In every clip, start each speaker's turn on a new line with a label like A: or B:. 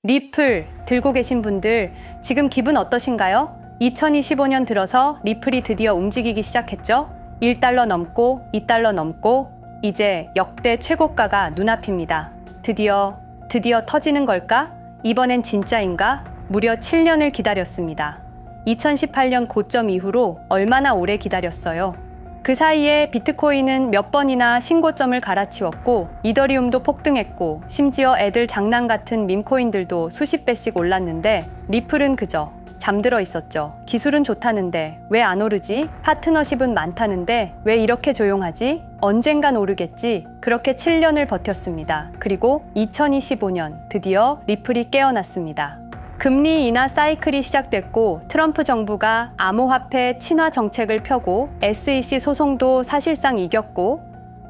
A: 리플 들고 계신 분들 지금 기분 어떠신가요? 2025년 들어서 리플이 드디어 움직이기 시작했죠? 1달러 넘고 2달러 넘고 이제 역대 최고가가 눈앞입니다. 드디어 터지는 걸까? 이번엔 진짜인가? 무려 7년을 기다렸습니다. 2018년 고점 이후로 얼마나 오래 기다렸어요? 그 사이에 비트코인은 몇 번이나 신고점을 갈아치웠고 이더리움도 폭등했고 심지어 애들 장난 같은 밈코인들도 수십 배씩 올랐는데 리플은 그저 잠들어 있었죠. 기술은 좋다는데 왜 안 오르지? 파트너십은 많다는데 왜 이렇게 조용하지? 언젠간 오르겠지. 그렇게 7년을 버텼습니다. 그리고 2025년 드디어 리플이 깨어났습니다. 금리 인하 사이클이 시작됐고 트럼프 정부가 암호화폐 친화 정책을 펴고 SEC 소송도 사실상 이겼고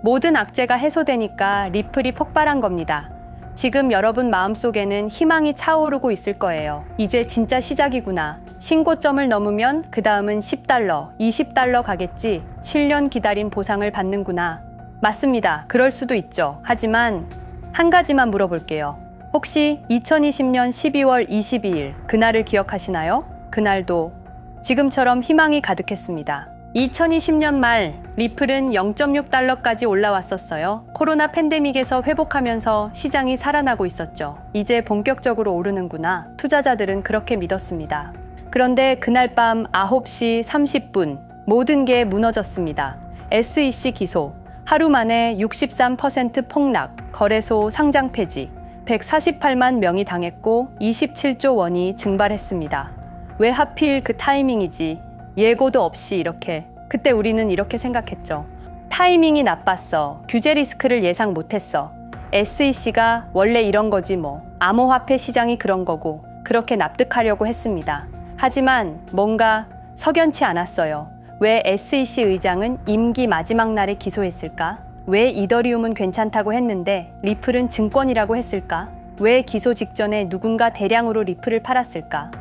A: 모든 악재가 해소되니까 리플이 폭발한 겁니다. 지금 여러분 마음속에는 희망이 차오르고 있을 거예요. 이제 진짜 시작이구나. 신고점을 넘으면 그 다음은 10달러, 20달러 가겠지. 7년 기다린 보상을 받는구나. 맞습니다. 그럴 수도 있죠. 하지만 한 가지만 물어볼게요. 혹시 2020년 12월 22일 그날을 기억하시나요? 그날도 지금처럼 희망이 가득했습니다. 2020년 말 리플은 0.6달러까지 올라왔었어요. 코로나 팬데믹에서 회복하면서 시장이 살아나고 있었죠. 이제 본격적으로 오르는구나. 투자자들은 그렇게 믿었습니다. 그런데 그날 밤 9시 30분 모든 게 무너졌습니다. SEC 기소, 하루 만에 63% 폭락, 거래소 상장 폐지, 148만 명이 당했고 27조 원이 증발했습니다. 왜 하필 그 타이밍이지? 예고도 없이 이렇게. 그때 우리는 이렇게 생각했죠. 타이밍이 나빴어. 규제 리스크를 예상 못했어. SEC가 원래 이런 거지 뭐. 암호화폐 시장이 그런 거고. 그렇게 납득하려고 했습니다. 하지만 뭔가 석연치 않았어요. 왜 SEC 의장은 임기 마지막 날에 기소했을까? 왜 이더리움은 괜찮다고 했는데 리플은 증권이라고 했을까? 왜 기소 직전에 누군가 대량으로 리플을 팔았을까?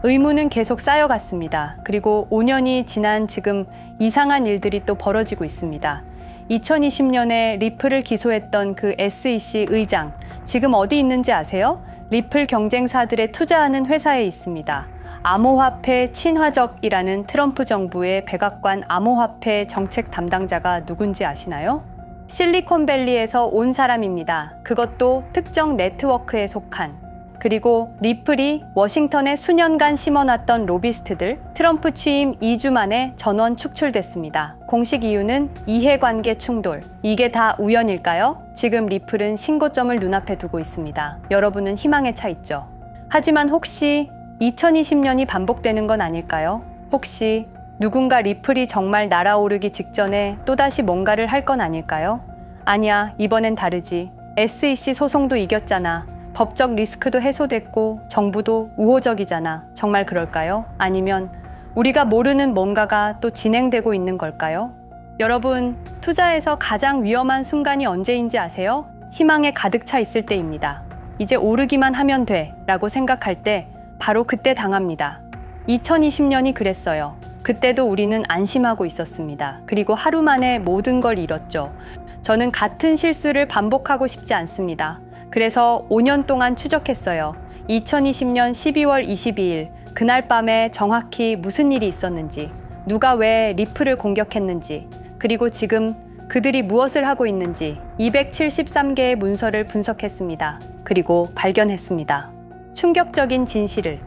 A: 의문은 계속 쌓여갔습니다. 그리고 5년이 지난 지금 이상한 일들이 또 벌어지고 있습니다. 2020년에 리플을 기소했던 그 SEC 의장, 지금 어디 있는지 아세요? 리플 경쟁사들에 투자하는 회사에 있습니다. 암호화폐 친화적이라는 트럼프 정부의 백악관 암호화폐 정책 담당자가 누군지 아시나요? 실리콘밸리에서 온 사람입니다. 그것도 특정 네트워크에 속한. 그리고 리플이 워싱턴에 수년간 심어놨던 로비스트들, 트럼프 취임 2주 만에 전원 축출됐습니다. 공식 이유는 이해관계 충돌. 이게 다 우연일까요? 지금 리플은 신고점을 눈앞에 두고 있습니다. 여러분은 희망에 차 있죠. 하지만 혹시 2020년이 반복되는 건 아닐까요? 혹시 누군가 리플이 정말 날아오르기 직전에 또다시 뭔가를 할 건 아닐까요? 아니야, 이번엔 다르지. SEC 소송도 이겼잖아. 법적 리스크도 해소됐고 정부도 우호적이잖아. 정말 그럴까요? 아니면 우리가 모르는 뭔가가 또 진행되고 있는 걸까요? 여러분, 투자에서 가장 위험한 순간이 언제인지 아세요? 희망에 가득 차 있을 때입니다. 이제 오르기만 하면 돼 라고 생각할 때 바로 그때 당합니다. 2020년이 그랬어요. 그때도 우리는 안심하고 있었습니다. 그리고 하루 만에 모든 걸 잃었죠. 저는 같은 실수를 반복하고 싶지 않습니다. 그래서 5년 동안 추적했어요. 2020년 12월 22일 그날 밤에 정확히 무슨 일이 있었는지, 누가 왜 리플을 공격했는지, 그리고 지금 그들이 무엇을 하고 있는지 273개의 문서를 분석했습니다. 그리고 발견했습니다. 충격적인 진실을.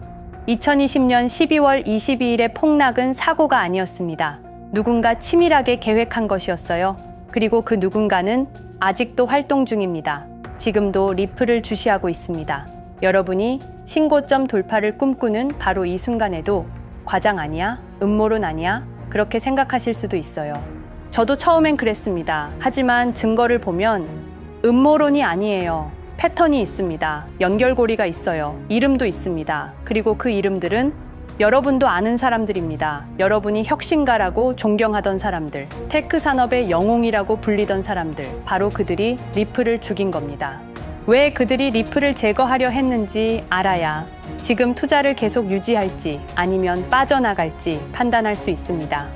A: 2020년 12월 22일의 폭락은 사고가 아니었습니다. 누군가 치밀하게 계획한 것이었어요. 그리고 그 누군가는 아직도 활동 중입니다. 지금도 리플을 주시하고 있습니다. 여러분이 신고점 돌파를 꿈꾸는 바로 이 순간에도 과장 아니야? 음모론 아니야? 그렇게 생각하실 수도 있어요. 저도 처음엔 그랬습니다. 하지만 증거를 보면 음모론이 아니에요. 패턴이 있습니다. 연결고리가 있어요. 이름도 있습니다. 그리고 그 이름들은 여러분도 아는 사람들입니다. 여러분이 혁신가라고 존경하던 사람들, 테크 산업의 영웅이라고 불리던 사람들, 바로 그들이 리플을 죽인 겁니다. 왜 그들이 리플을 제거하려 했는지 알아야 지금 투자를 계속 유지할지 아니면 빠져나갈지 판단할 수 있습니다.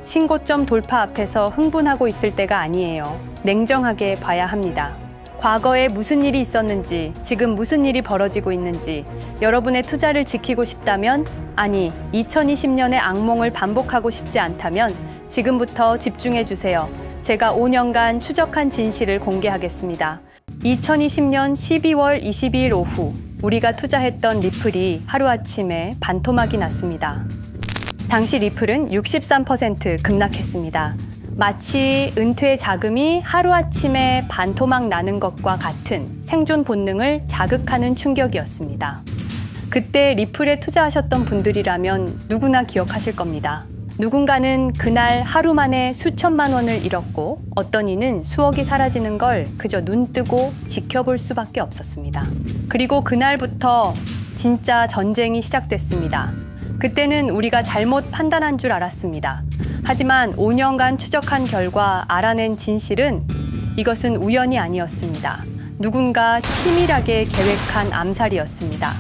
A: 신고점 돌파 앞에서 흥분하고 있을 때가 아니에요. 냉정하게 봐야 합니다. 과거에 무슨 일이 있었는지, 지금 무슨 일이 벌어지고 있는지, 여러분의 투자를 지키고 싶다면, 아니, 2020년의 악몽을 반복하고 싶지 않다면 지금부터 집중해 주세요. 제가 5년간 추적한 진실을 공개하겠습니다. 2020년 12월 22일 오후, 우리가 투자했던 리플이 하루아침에 반토막이 났습니다. 당시 리플은 63% 급락했습니다. 마치 은퇴 자금이 하루아침에 반토막 나는 것과 같은 생존 본능을 자극하는 충격이었습니다. 그때 리플에 투자하셨던 분들이라면 누구나 기억하실 겁니다. 누군가는 그날 하루 만에 수천만 원을 잃었고 어떤 이는 수억이 사라지는 걸 그저 눈 뜨고 지켜볼 수밖에 없었습니다. 그리고 그날부터 진짜 전쟁이 시작됐습니다. 그때는 우리가 잘못 판단한 줄 알았습니다. 하지만 5년간 추적한 결과 알아낸 진실은 이것은 우연이 아니었습니다. 누군가 치밀하게 계획한 암살이었습니다.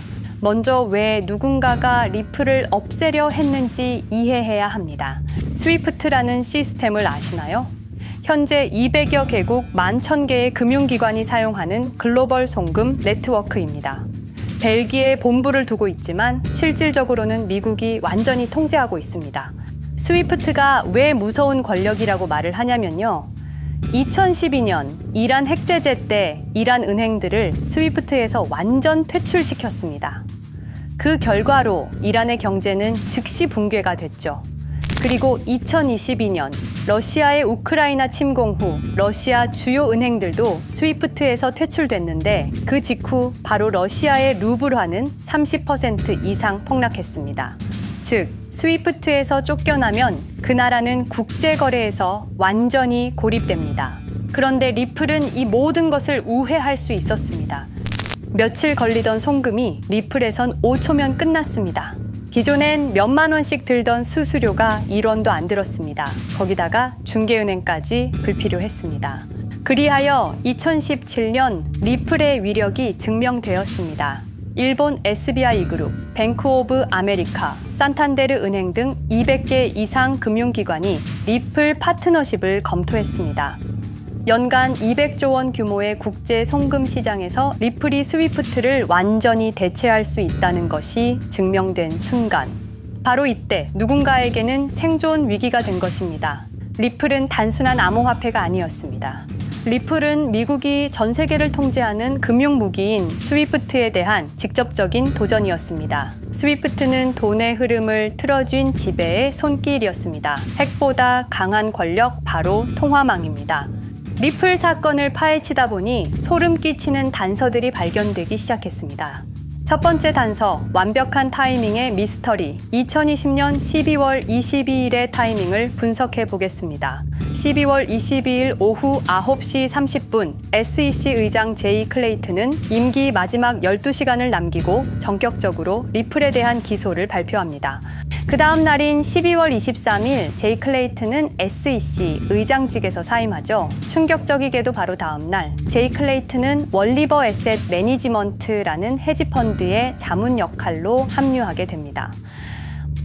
A: 먼저 왜 누군가가 리플을 없애려 했는지 이해해야 합니다. 스위프트라는 시스템을 아시나요? 현재 200여 개국 11,000개의 금융기관이 사용하는 글로벌 송금 네트워크입니다. 벨기에에 본부를 두고 있지만 실질적으로는 미국이 완전히 통제하고 있습니다. 스위프트가 왜 무서운 권력이라고 말을 하냐면요. 2012년 이란 핵제재 때 이란 은행들을 스위프트에서 완전 퇴출시켰습니다. 그 결과로 이란의 경제는 즉시 붕괴가 됐죠. 그리고 2022년 러시아의 우크라이나 침공 후 러시아 주요 은행들도 스위프트에서 퇴출됐는데 그 직후 바로 러시아의 루블화는 30% 이상 폭락했습니다. 즉, 스위프트에서 쫓겨나면 그 나라는 국제거래에서 완전히 고립됩니다. 그런데 리플은 이 모든 것을 우회할 수 있었습니다. 며칠 걸리던 송금이 리플에선 5초면 끝났습니다. 기존엔 몇만 원씩 들던 수수료가 1원도 안 들었습니다. 거기다가 중개은행까지 불필요했습니다. 그리하여 2017년 리플의 위력이 증명되었습니다. 일본 SBI 그룹, 뱅크 오브 아메리카, 산탄데르 은행 등 200개 이상 금융기관이 리플 파트너십을 검토했습니다. 연간 200조 원 규모의 국제 송금 시장에서 리플이 스위프트를 완전히 대체할 수 있다는 것이 증명된 순간, 바로 이때 누군가에게는 생존 위기가 된 것입니다. 리플은 단순한 암호화폐가 아니었습니다. 리플은 미국이 전 세계를 통제하는 금융무기인 스위프트에 대한 직접적인 도전이었습니다. 스위프트는 돈의 흐름을 틀어쥔 지배의 손길이었습니다. 핵보다 강한 권력, 바로 통화망입니다. 리플 사건을 파헤치다 보니 소름 끼치는 단서들이 발견되기 시작했습니다. 첫 번째 단서, 완벽한 타이밍의 미스터리. 2020년 12월 22일의 타이밍을 분석해 보겠습니다. 12월 22일 오후 9시 30분, SEC 의장 제이 클레이튼은 임기 마지막 12시간을 남기고 전격적으로 리플에 대한 기소를 발표합니다. 그 다음 날인 12월 23일, 제이 클레이튼은 SEC 의장직에서 사임하죠. 충격적이게도 바로 다음 날, 제이 클레이튼은 월리버 에셋 매니지먼트라는 헤지펀드의 자문 역할로 합류하게 됩니다.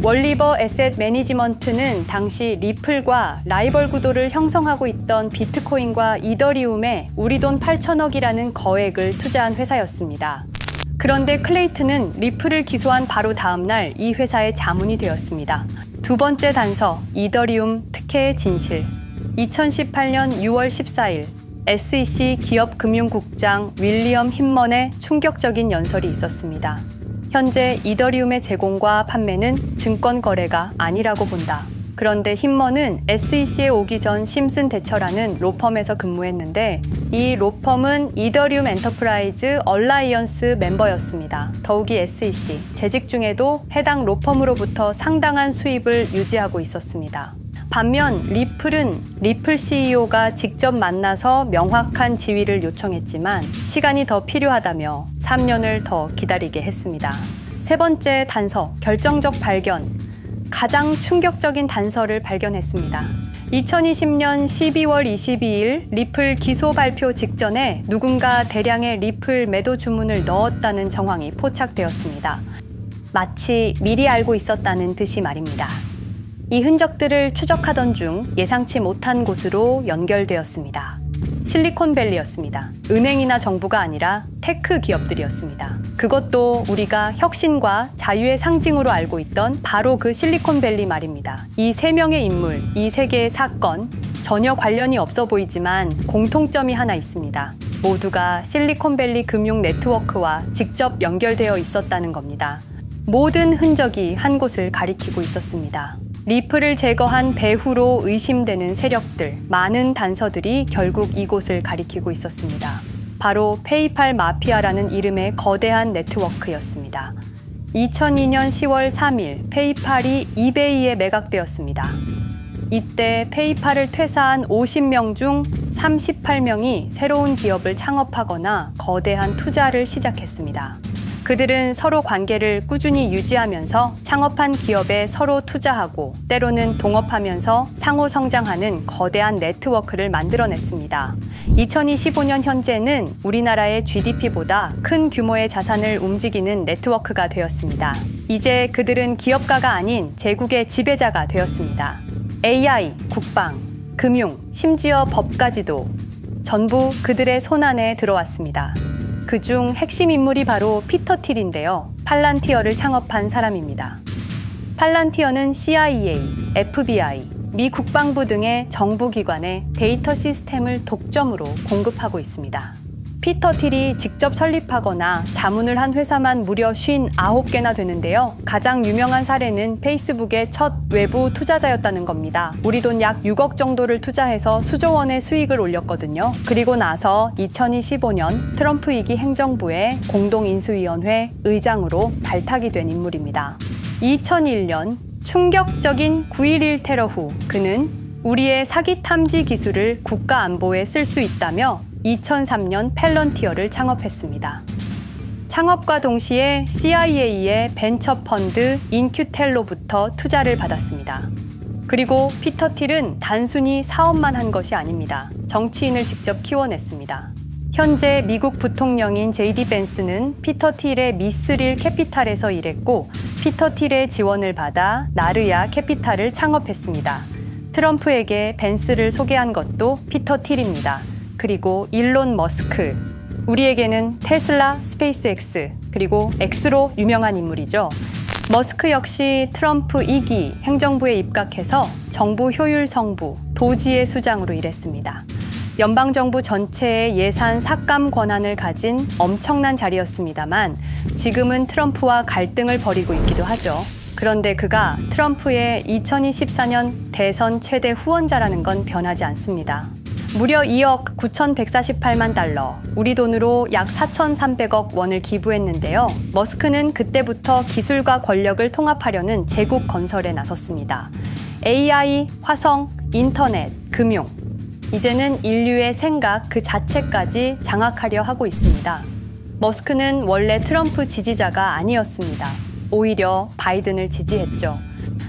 A: 월리버 에셋 매니지먼트는 당시 리플과 라이벌 구도를 형성하고 있던 비트코인과 이더리움에 우리 돈 8천억이라는 거액을 투자한 회사였습니다. 그런데 클레이튼은 리플을 기소한 바로 다음 날 이 회사의 자문이 되었습니다. 두 번째 단서, 이더리움 특혜의 진실. 2018년 6월 14일, SEC 기업금융국장 윌리엄 힌먼의 충격적인 연설이 있었습니다. 현재 이더리움의 제공과 판매는 증권 거래가 아니라고 본다. 그런데 힌먼은 SEC에 오기 전 심슨 대처라는 로펌에서 근무했는데 이 로펌은 이더리움 엔터프라이즈 얼라이언스 멤버였습니다. 더욱이 SEC, 재직 중에도 해당 로펌으로부터 상당한 수입을 유지하고 있었습니다. 반면 리플은 리플 CEO가 직접 만나서 명확한 지위를 요청했지만 시간이 더 필요하다며 3년을 더 기다리게 했습니다. 세 번째 단서, 결정적 발견. 가장 충격적인 단서를 발견했습니다. 2020년 12월 22일 리플 기소 발표 직전에 누군가 대량의 리플 매도 주문을 넣었다는 정황이 포착되었습니다. 마치 미리 알고 있었다는 듯이 말입니다. 이 흔적들을 추적하던 중 예상치 못한 곳으로 연결되었습니다. 실리콘밸리였습니다. 은행이나 정부가 아니라 테크 기업들이었습니다. 그것도 우리가 혁신과 자유의 상징으로 알고 있던 바로 그 실리콘밸리 말입니다. 이 세 명의 인물, 이 세 개의 사건, 전혀 관련이 없어 보이지만 공통점이 하나 있습니다. 모두가 실리콘밸리 금융 네트워크와 직접 연결되어 있었다는 겁니다. 모든 흔적이 한 곳을 가리키고 있었습니다. 리플을 제거한 배후로 의심되는 세력들, 많은 단서들이 결국 이곳을 가리키고 있었습니다. 바로 페이팔 마피아라는 이름의 거대한 네트워크였습니다. 2002년 10월 3일 페이팔이 이베이에 매각되었습니다. 이때 페이팔을 퇴사한 50명 중 38명이 새로운 기업을 창업하거나 거대한 투자를 시작했습니다. 그들은 서로 관계를 꾸준히 유지하면서 창업한 기업에 서로 투자하고 때로는 동업하면서 상호 성장하는 거대한 네트워크를 만들어냈습니다. 2025년 현재는 우리나라의 GDP보다 큰 규모의 자산을 움직이는 네트워크가 되었습니다. 이제 그들은 기업가가 아닌 제국의 지배자가 되었습니다. AI, 국방, 금융, 심지어 법까지도 전부 그들의 손안에 들어왔습니다. 그중 핵심 인물이 바로 피터 틸인데요. 팔란티어를 창업한 사람입니다. 팔란티어는 CIA, FBI, 미 국방부 등의 정부기관에 데이터 시스템을 독점으로 공급하고 있습니다. 피터 틸이 직접 설립하거나 자문을 한 회사만 무려 59개나 되는데요. 가장 유명한 사례는 페이스북의 첫 외부 투자자였다는 겁니다. 우리 돈 약 6억 정도를 투자해서 수조 원의 수익을 올렸거든요. 그리고 나서 2025년 트럼프 2기 행정부의 공동인수위원회 의장으로 발탁이 된 인물입니다. 2001년 충격적인 9.11 테러 후 그는 우리의 사기 탐지 기술을 국가 안보에 쓸 수 있다며 2003년 펠런티어를 창업했습니다. 창업과 동시에 CIA의 벤처 펀드 인큐텔로부터 투자를 받았습니다. 그리고 피터 틸은 단순히 사업만 한 것이 아닙니다. 정치인을 직접 키워냈습니다. 현재 미국 부통령인 JD 벤스는 피터 틸의 미스릴 캐피탈에서 일했고 피터 틸의 지원을 받아 나르야 캐피탈을 창업했습니다. 트럼프에게 벤스를 소개한 것도 피터 틸입니다. 그리고 일론 머스크, 우리에게는 테슬라, 스페이스X, 그리고 X로 유명한 인물이죠. 머스크 역시 트럼프 2기 행정부에 입각해서 정부 효율 성부, 도지의 수장으로 일했습니다. 연방정부 전체의 예산 삭감 권한을 가진 엄청난 자리였습니다만 지금은 트럼프와 갈등을 벌이고 있기도 하죠. 그런데 그가 트럼프의 2024년 대선 최대 후원자라는 건 변하지 않습니다. 무려 2억 9,148만 달러, 우리 돈으로 약 4,300억 원을 기부했는데요. 머스크는 그때부터 기술과 권력을 통합하려는 제국 건설에 나섰습니다. AI, 화성, 인터넷, 금융, 이제는 인류의 생각 그 자체까지 장악하려 하고 있습니다. 머스크는 원래 트럼프 지지자가 아니었습니다. 오히려 바이든을 지지했죠.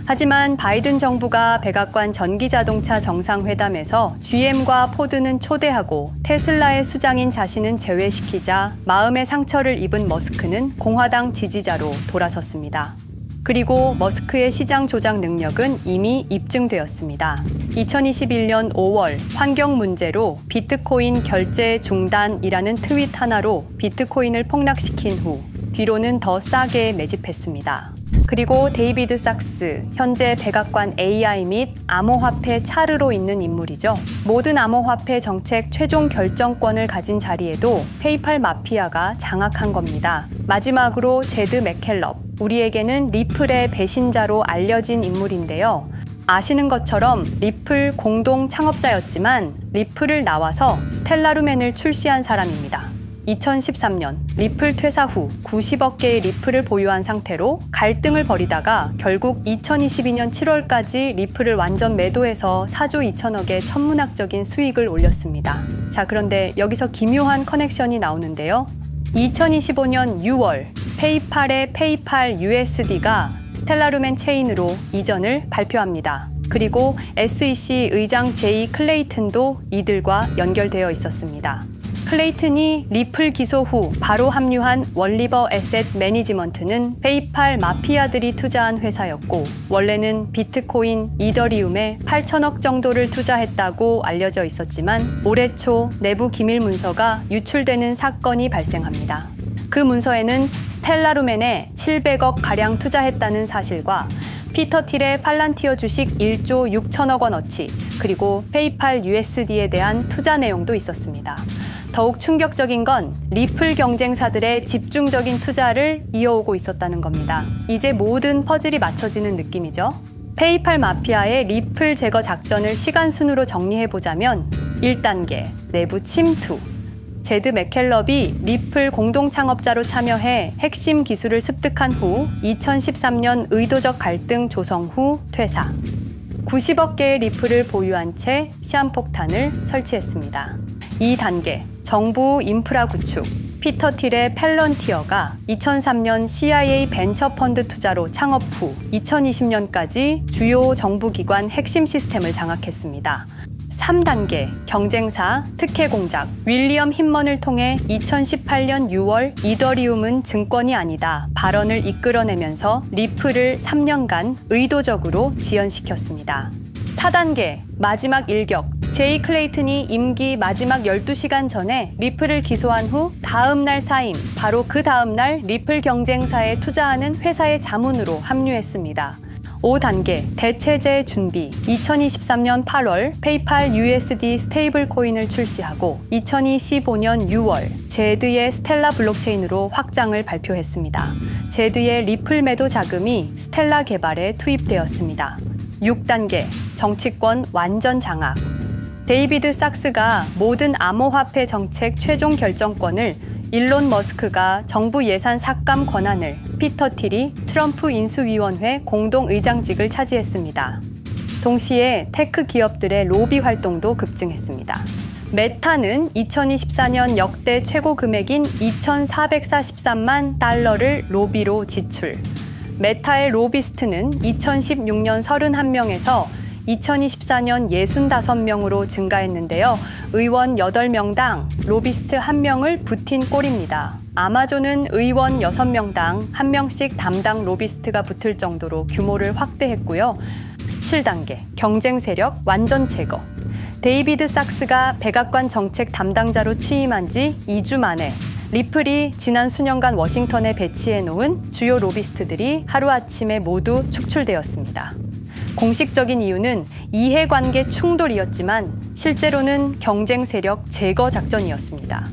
A: 하지만 바이든 정부가 백악관 전기자동차 정상회담에서 GM과 포드는 초대하고 테슬라의 수장인 자신은 제외시키자 마음의 상처를 입은 머스크는 공화당 지지자로 돌아섰습니다. 그리고 머스크의 시장 조작 능력은 이미 입증되었습니다. 2021년 5월 환경 문제로 비트코인 결제 중단이라는 트윗 하나로 비트코인을 폭락시킨 후 뒤로는 더 싸게 매집했습니다. 그리고 데이비드 sak스, 현재 백악관 AI 및 암호화폐 차르로 있는 인물이죠. 모든 암호화폐 정책 최종 결정권을 가진 자리에도 페이팔 마피아가 장악한 겁니다. 마지막으로 제드 맥켈럽, 우리에게는 리플의 배신자로 알려진 인물인데요. 아시는 것처럼 리플 공동 창업자였지만 리플을 나와서 스텔라루멘을 출시한 사람입니다. 2013년 리플 퇴사 후 90억 개의 리플을 보유한 상태로 갈등을 벌이다가 결국 2022년 7월까지 리플을 완전 매도해서 4조 2천억의 천문학적인 수익을 올렸습니다. 자, 그런데 여기서 기묘한 커넥션이 나오는데요. 2025년 6월 페이팔의 페이팔 USD가 스텔라루멘 체인으로 이전을 발표합니다. 그리고 SEC 의장 제이 클레이튼도 이들과 연결되어 있었습니다. 클레이튼이 리플 기소 후 바로 합류한 월리버 에셋 매니지먼트는 페이팔 마피아들이 투자한 회사였고 원래는 비트코인, 이더리움에 8천억 정도를 투자했다고 알려져 있었지만 올해 초 내부 기밀 문서가 유출되는 사건이 발생합니다. 그 문서에는 스텔라루멘에 700억 가량 투자했다는 사실과 피터 틸의 팔란티어 주식 1조 6천억 원어치, 그리고 페이팔 USD에 대한 투자 내용도 있었습니다. 더욱 충격적인 건 리플 경쟁사들의 집중적인 투자를 이어오고 있었다는 겁니다. 이제 모든 퍼즐이 맞춰지는 느낌이죠. 페이팔 마피아의 리플 제거 작전을 시간 순으로 정리해보자면 1단계, 내부 침투. 제드 맥켈럽이 리플 공동 창업자로 참여해 핵심 기술을 습득한 후 2013년 의도적 갈등 조성 후 퇴사. 90억 개의 리플을 보유한 채 시한폭탄을 설치했습니다. 2단계, 정부 인프라 구축. 피터 틸의 팰런티어가 2003년 CIA 벤처 펀드 투자로 창업 후 2020년까지 주요 정부기관 핵심 시스템을 장악했습니다. 3단계, 경쟁사, 특혜 공작. 윌리엄 힌먼을 통해 2018년 6월 이더리움은 증권이 아니다 발언을 이끌어내면서 리플을 3년간 의도적으로 지연시켰습니다. 4단계, 마지막 일격. 제이 클레이튼이 임기 마지막 12시간 전에 리플을 기소한 후 다음 날 사임, 바로 그 다음 날 리플 경쟁사에 투자하는 회사의 자문으로 합류했습니다. 5단계, 대체제 준비. 2023년 8월 페이팔 USD 스테이블 코인을 출시하고 2025년 6월 제드의 스텔라 블록체인으로 확장을 발표했습니다. 제드의 리플 매도 자금이 스텔라 개발에 투입되었습니다. 6단계, 정치권 완전 장악. 데이비드 sak스가 모든 암호화폐 정책 최종 결정권을, 일론 머스크가 정부 예산 삭감 권한을, 피터 틸이 트럼프 인수위원회 공동의장직을 차지했습니다. 동시에 테크 기업들의 로비 활동도 급증했습니다. 메타는 2024년 역대 최고 금액인 2,443만 달러를 로비로 지출. 메타의 로비스트는 2016년 31명에서 2024년 65명으로 증가했는데요. 의원 8명당 로비스트 1명을 붙인 꼴입니다. 아마존은 의원 6명당 1명씩 담당 로비스트가 붙을 정도로 규모를 확대했고요. 7단계, 경쟁 세력 완전 제거. 데이비드 sak스가 백악관 정책 담당자로 취임한 지 2주 만에 리플이 지난 수년간 워싱턴에 배치해 놓은 주요 로비스트들이 하루아침에 모두 축출되었습니다. 공식적인 이유는 이해관계 충돌이었지만 실제로는 경쟁 세력 제거 작전이었습니다.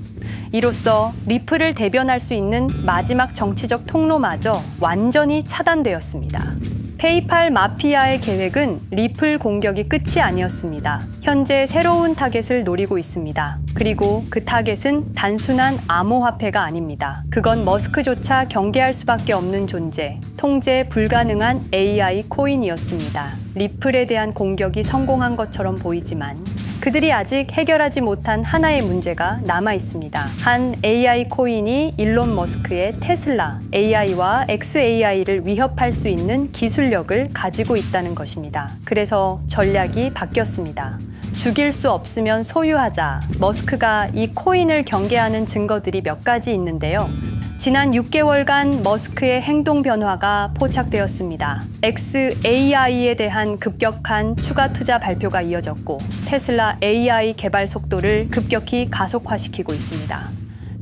A: 이로써 리플을 대변할 수 있는 마지막 정치적 통로마저 완전히 차단되었습니다. 페이팔 마피아의 계획은 리플 공격이 끝이 아니었습니다. 현재 새로운 타겟을 노리고 있습니다. 그리고 그 타겟은 단순한 암호화폐가 아닙니다. 그건 머스크조차 경계할 수밖에 없는 존재, 통제 불가능한 AI 코인이었습니다. 리플에 대한 공격이 성공한 것처럼 보이지만 그들이 아직 해결하지 못한 하나의 문제가 남아 있습니다. 한 AI 코인이 일론 머스크의 테슬라 AI와 XAI를 위협할 수 있는 기술력을 가지고 있다는 것입니다. 그래서 전략이 바뀌었습니다. 죽일 수 없으면 소유하자. 머스크가 이 코인을 경계하는 증거들이 몇 가지 있는데요. 지난 6개월간 머스크의 행동 변화가 포착되었습니다. XAI에 대한 급격한 추가 투자 발표가 이어졌고 테슬라 AI 개발 속도를 급격히 가속화시키고 있습니다.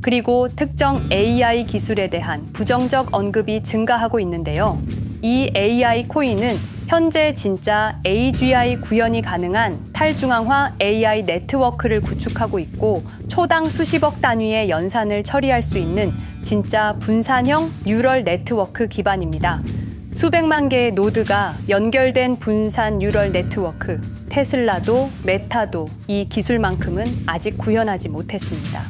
A: 그리고 특정 AI 기술에 대한 부정적 언급이 증가하고 있는데요. 이 AI 코인은 현재 진짜 AGI 구현이 가능한 탈중앙화 AI 네트워크를 구축하고 있고 초당 수십억 단위의 연산을 처리할 수 있는 진짜 분산형 뉴럴 네트워크 기반입니다. 수백만 개의 노드가 연결된 분산 뉴럴 네트워크, 테슬라도 메타도 이 기술만큼은 아직 구현하지 못했습니다.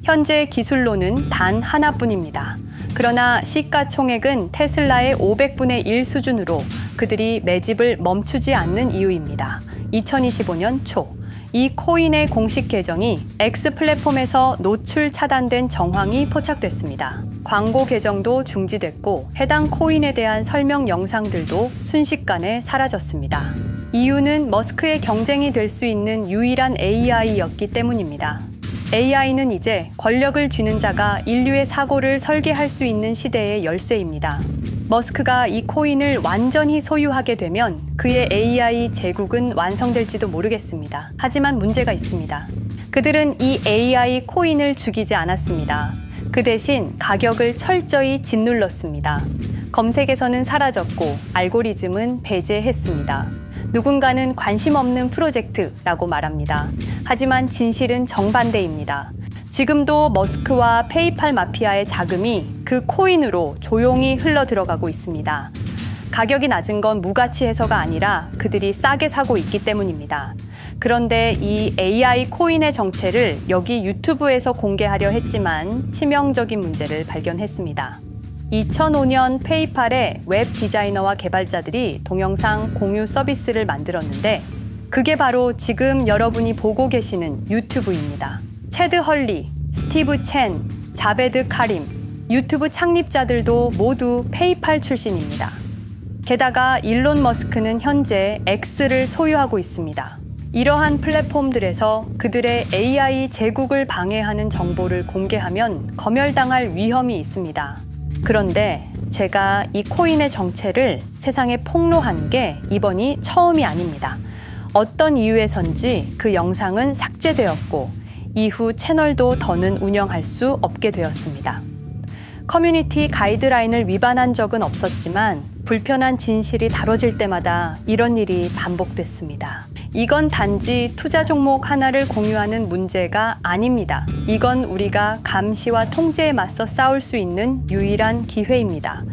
A: 현재 기술로는 단 하나뿐입니다. 그러나 시가총액은 테슬라의 500분의 1 수준으로 그들이 매집을 멈추지 않는 이유입니다. 2025년 초, 이 코인의 공식 계정이 X 플랫폼에서 노출 차단된 정황이 포착됐습니다. 광고 계정도 중지됐고 해당 코인에 대한 설명 영상들도 순식간에 사라졌습니다. 이유는 머스크의 경쟁이 될 수 있는 유일한 AI였기 때문입니다. AI는 이제 권력을 쥐는 자가 인류의 사고를 설계할 수 있는 시대의 열쇠입니다. 머스크가 이 코인을 완전히 소유하게 되면 그의 AI 제국은 완성될지도 모르겠습니다. 하지만 문제가 있습니다. 그들은 이 AI 코인을 죽이지 않았습니다. 그 대신 가격을 철저히 짓눌렀습니다. 검색에서는 사라졌고 알고리즘은 배제했습니다. 누군가는 관심 없는 프로젝트라고 말합니다. 하지만 진실은 정반대입니다. 지금도 머스크와 페이팔 마피아의 자금이 그 코인으로 조용히 흘러 들어가고 있습니다. 가격이 낮은 건 무가치해서가 아니라 그들이 싸게 사고 있기 때문입니다. 그런데 이 AI 코인의 정체를 여기 유튜브에서 공개하려 했지만 치명적인 문제를 발견했습니다. 2005년 페이팔의 웹 디자이너와 개발자들이 동영상 공유 서비스를 만들었는데 그게 바로 지금 여러분이 보고 계시는 유튜브입니다. 체드 헐리, 스티브 첸, 자베드 카림, 유튜브 창립자들도 모두 페이팔 출신입니다. 게다가 일론 머스크는 현재 X를 소유하고 있습니다. 이러한 플랫폼들에서 그들의 AI 제국을 방해하는 정보를 공개하면 검열당할 위험이 있습니다. 그런데 제가 이 코인의 정체를 세상에 폭로한 게 이번이 처음이 아닙니다. 어떤 이유에선지 그 영상은 삭제되었고 이후 채널도 더는 운영할 수 없게 되었습니다. 커뮤니티 가이드라인을 위반한 적은 없었지만 불편한 진실이 다뤄질 때마다 이런 일이 반복됐습니다. 이건 단지 투자 종목 하나를 공유하는 문제가 아닙니다. 이건 우리가 감시와 통제에 맞서 싸울 수 있는 유일한 기회입니다.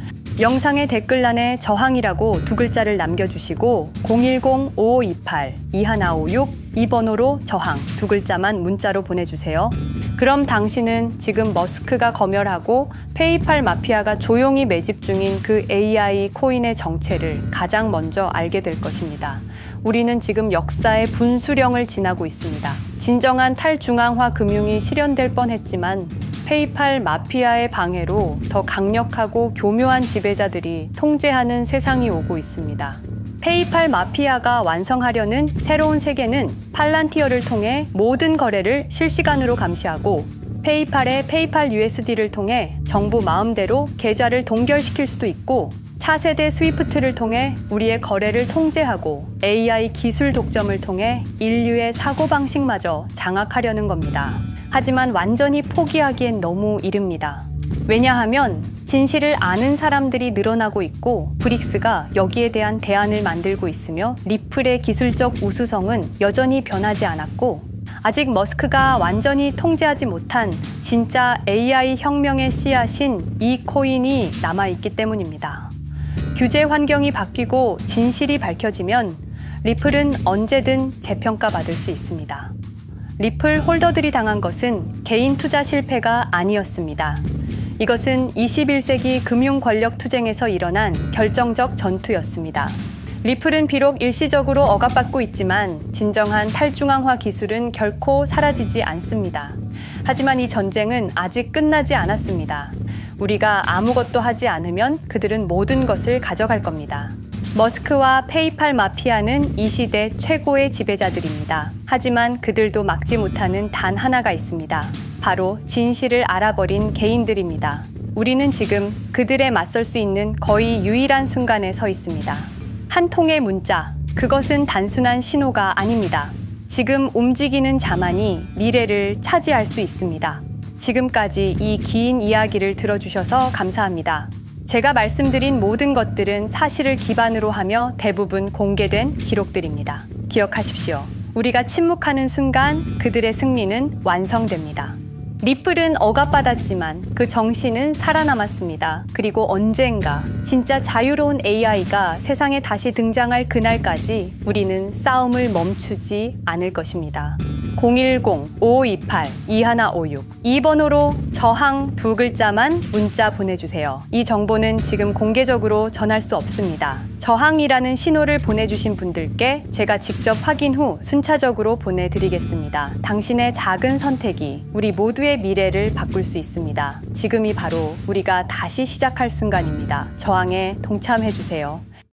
A: 영상의 댓글란에 저항이라고 두 글자를 남겨주시고 010-5528-2156 이 번호로 저항 두 글자만 문자로 보내주세요. 그럼 당신은 지금 머스크가 검열하고 페이팔 마피아가 조용히 매집 중인 그 AI 코인의 정체를 가장 먼저 알게 될 것입니다. 우리는 지금 역사의 분수령을 지나고 있습니다. 진정한 탈중앙화 금융이 실현될 뻔했지만 페이팔 마피아의 방해로 더 강력하고 교묘한 지배자들이 통제하는 세상이 오고 있습니다. 페이팔 마피아가 완성하려는 새로운 세계는 팔란티어를 통해 모든 거래를 실시간으로 감시하고 페이팔의 페이팔 USD를 통해 정부 마음대로 계좌를 동결시킬 수도 있고 차세대 스위프트를 통해 우리의 거래를 통제하고 AI 기술 독점을 통해 인류의 사고방식마저 장악하려는 겁니다. 하지만 완전히 포기하기엔 너무 이릅니다. 왜냐하면 진실을 아는 사람들이 늘어나고 있고 브릭스가 여기에 대한 대안을 만들고 있으며 리플의 기술적 우수성은 여전히 변하지 않았고 아직 머스크가 완전히 통제하지 못한 진짜 AI 혁명의 씨앗인 이 코인이 남아있기 때문입니다. 규제 환경이 바뀌고 진실이 밝혀지면 리플은 언제든 재평가받을 수 있습니다. 리플 홀더들이 당한 것은 개인 투자 실패가 아니었습니다. 이것은 21세기 금융 권력 투쟁에서 일어난 결정적 전투였습니다. 리플은 비록 일시적으로 억압받고 있지만 진정한 탈중앙화 기술은 결코 사라지지 않습니다. 하지만 이 전쟁은 아직 끝나지 않았습니다. 우리가 아무것도 하지 않으면 그들은 모든 것을 가져갈 겁니다. 머스크와 페이팔 마피아는 이 시대 최고의 지배자들입니다. 하지만 그들도 막지 못하는 단 하나가 있습니다. 바로 진실을 알아버린 개인들입니다. 우리는 지금 그들에 맞설 수 있는 거의 유일한 순간에 서 있습니다. 한 통의 문자, 그것은 단순한 신호가 아닙니다. 지금 움직이는 자만이 미래를 차지할 수 있습니다. 지금까지 이 긴 이야기를 들어주셔서 감사합니다. 제가 말씀드린 모든 것들은 사실을 기반으로 하며 대부분 공개된 기록들입니다. 기억하십시오. 우리가 침묵하는 순간 그들의 승리는 완성됩니다. 리플은 억압받았지만 그 정신은 살아남았습니다. 그리고 언젠가 진짜 자유로운 AI가 세상에 다시 등장할 그날까지 우리는 싸움을 멈추지 않을 것입니다. 010-5528-2156 이 번호로 저항 두 글자만 문자 보내주세요. 이 정보는 지금 공개적으로 전할 수 없습니다. 저항이라는 신호를 보내주신 분들께 제가 직접 확인 후 순차적으로 보내드리겠습니다. 당신의 작은 선택이 우리 모두의 미래를 바꿀 수 있습니다. 지금이 바로 우리가 다시 시작할 순간입니다. 저항에 동참해주세요.